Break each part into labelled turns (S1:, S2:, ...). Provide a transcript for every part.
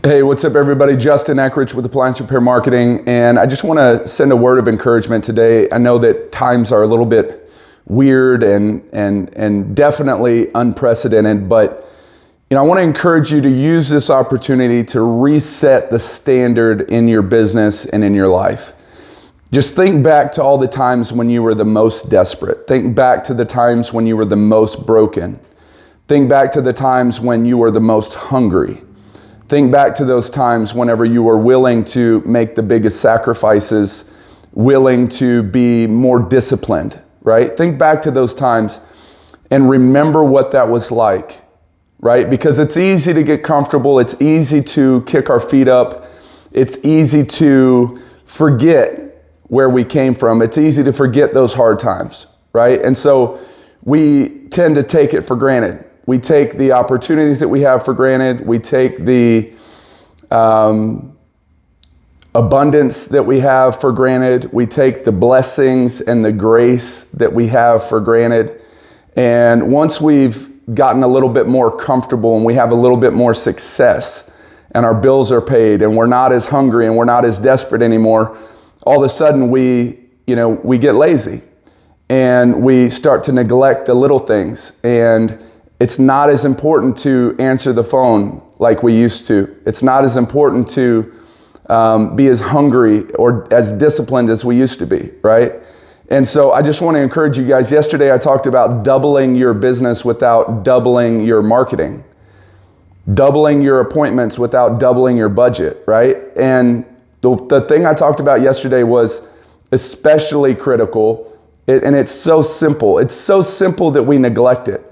S1: Hey, what's up everybody? Justin Eckrich with Appliance Repair Marketing, and I just want to send a word of encouragement today. I know that times are a little bit weird and definitely unprecedented, but I want to encourage you to use this opportunity to reset the standard in your business and in your life. Just think back to all the times when you were the most desperate. Think back to the times when you were the most broken. Think back to the times when you were the most hungry. Think back to those times whenever you were willing to make the biggest sacrifices, willing to be more disciplined, right? Think back to those times and remember what that was like, right? Because it's easy to get comfortable. It's easy to kick our feet up. It's easy to forget where we came from. It's easy to forget those hard times, right? And so we tend to take it for granted. We take the opportunities that we have for granted. We take the abundance that we have for granted. We take the blessings and the grace that we have for granted. And once we've gotten a little bit more comfortable and we have a little bit more success and our bills are paid and we're not as hungry and we're not as desperate anymore, all of a sudden we get lazy and we start to neglect the little things. And it's not as important to answer the phone like we used to. It's not as important to be as hungry or as disciplined as we used to be, right? And so I just want to encourage you guys. Yesterday I talked about doubling your business without doubling your marketing, doubling your appointments without doubling your budget, right? And the thing I talked about yesterday was especially critical, and it's so simple. It's so simple that we neglect it.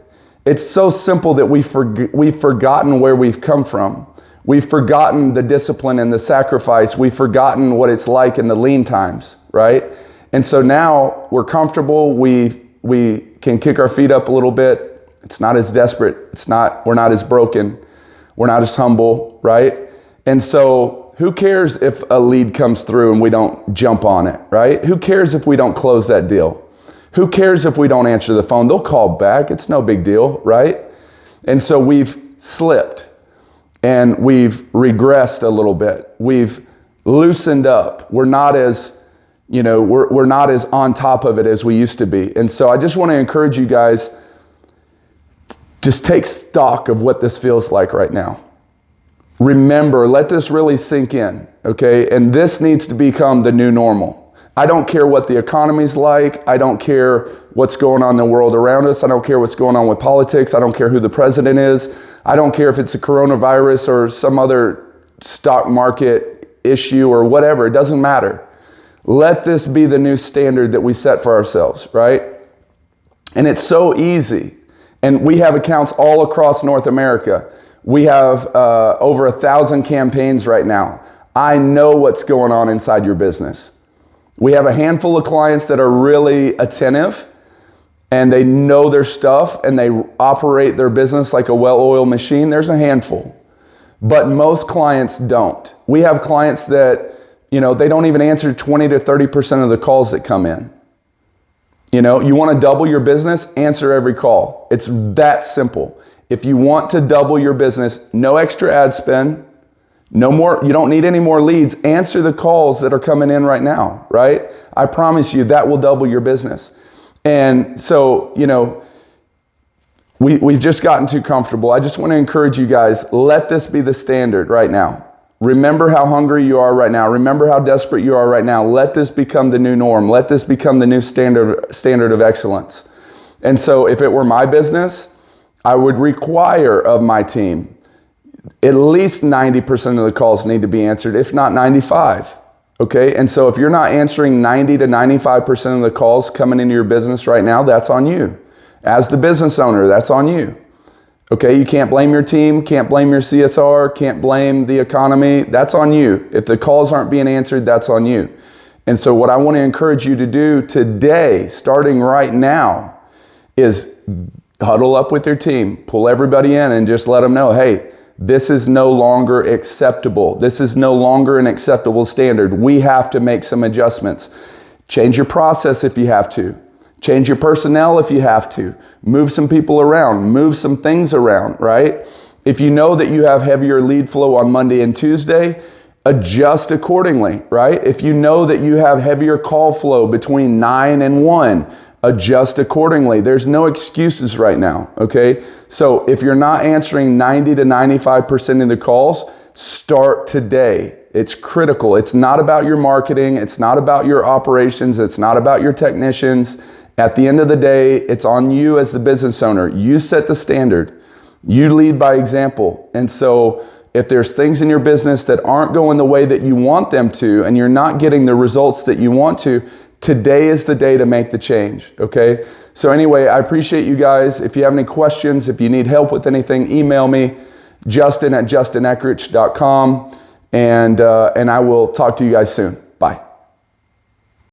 S1: It's so simple that we've forgotten where we've come from. We've forgotten the discipline and the sacrifice. We've forgotten what it's like in the lean times, right? And so now we're comfortable. We can kick our feet up a little bit. It's not as desperate. We're not as broken. We're not as humble, right? And so who cares if a lead comes through and we don't jump on it, right? Who cares if we don't close that deal? Who cares if we don't answer the phone? They'll call back. It's no big deal, right? And so we've slipped and we've regressed a little bit. We've loosened up. We're not as, we're not as on top of it as we used to be. And so I just want to encourage you guys, just take stock of what this feels like right now. Remember, let this really sink in, okay? And this needs to become the new normal. I don't care what the economy's like. I don't care what's going on in the world around us. I don't care what's going on with politics. I don't care who the president is. I don't care if it's a coronavirus or some other stock market issue or whatever. It doesn't matter. Let this be the new standard that we set for ourselves, right? And it's so easy. And we have accounts all across North America. We have over 1,000 campaigns right now. I know what's going on inside your business. We have a handful of clients that are really attentive and they know their stuff and they operate their business like a well-oiled machine. There's a handful, but most clients don't. We have clients that, they don't even answer 20 to 30% of the calls that come in. You want to double your business, answer every call. It's that simple. If you want to double your business, no extra ad spend. No more, you don't need any more leads. Answer the calls that are coming in right now, right? I promise you that will double your business. And so, we've just gotten too comfortable. I just want to encourage you guys, let this be the standard right now. Remember how hungry you are right now. Remember how desperate you are right now. Let this become the new norm. Let this become the new standard of excellence. And so if it were my business, I would require of my team at least 90% of the calls need to be answered, if not 95. Okay. And so if you're not answering 90 to 95% of the calls coming into your business right now, that's on you. As the business owner, that's on you. Okay. You can't blame your team, can't blame your CSR, can't blame the economy. That's on you. If the calls aren't being answered, that's on you. And so what I want to encourage you to do today, starting right now, is huddle up with your team, pull everybody in and just let them know, hey, this is no longer acceptable. This is no longer an acceptable standard. We have to make some adjustments. Change your process if you have to. Change your personnel if you have to. Move some people around. Move some things around, right? If you know that you have heavier lead flow on Monday and Tuesday, adjust accordingly, right? If you know that you have heavier call flow between 9 and 1, adjust accordingly. There's no excuses right now, okay? So if you're not answering 90 to 95% of the calls, start today. It's critical. It's not about your marketing. It's not about your operations. It's not about your technicians. At the end of the day, it's on you as the business owner. You set the standard. You lead by example. And so if there's things in your business that aren't going the way that you want them to, and you're not getting the results that you want to, today is the day to make the change, okay? So anyway, I appreciate you guys. If you have any questions, if you need help with anything, email me, justin@justineckrich.com, and I will talk to you guys soon. Bye.